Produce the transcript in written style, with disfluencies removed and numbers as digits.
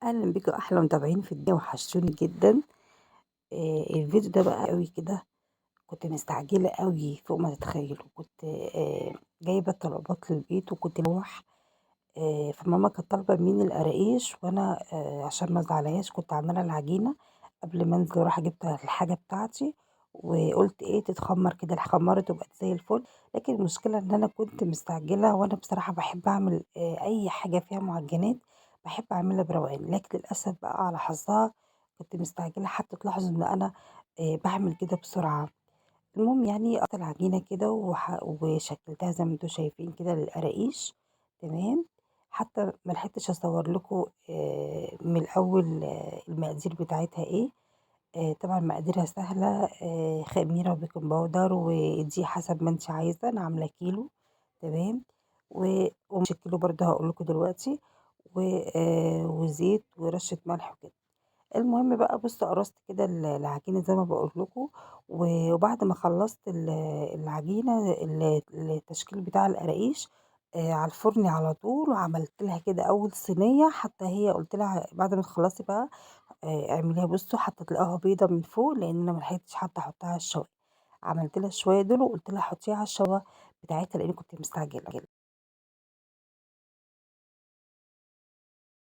أهلًا بيكم أحلى متابعين في الدنيا وحشتوني جدًا. الفيديو ده بقى أوي كده، كنت مستعجلة أوي فوق ما تتخيلوا، كنت جايبة طلبات للبيت وكنت باروح. فماما كانت طالبة مني القراقيش وأنا عشان ما ازعلهاش كنت عاملة العجينة قبل ما انزل واروح جبت الحاجة بتاعتي، وقُلت إيه تتخمّر كده اتخمّرت وبقت زي الفل. لكن المشكلة إن أنا كنت مستعجلة وأنا بصراحة باحب أعمل أي حاجة فيها معجنات باحب أعملها بروقان، لكن للأسف بقى على حظها كنت مستعجلة حتى تلاحظوا إن أنا باعمل كده بسرعة. المهم يعني قطعت العجينة كده وشكلتها زي ما أنتم شايفين كده للقراقيش، تمام. حتى ما لحقتش أصور لكم من الأول المقادير بتاعتها إيه. طبعًا مقاديرها سهلة، خميرة وبيكنج باودر ودقيق حسب ما أنتِ عايزة، أنا عاملة كيلو، تمام. ومش الكيلو برضه هاقول لكم دلوقتي، وزيت ورشة ملح وكده. المهم بقى بُصّوا قرصت كده العجينة زي ما باقول لكم، وبعد ما خلّصت العجينة التشكيل بتاع القراقيش على الفرن على طول، وعملت لها كده أول صينية حتى هي قُلت لها بعد ما تخلّصي بقى اعمليها بُصّوا حتى تلاقوها بيضة من فوق، لإن أنا ما لحقتش حتى أحطها على الشواية. عملت لها الشوية دول وقُلت لها حطيها على الشواية بتاعتها لإني كنت مستعجلة.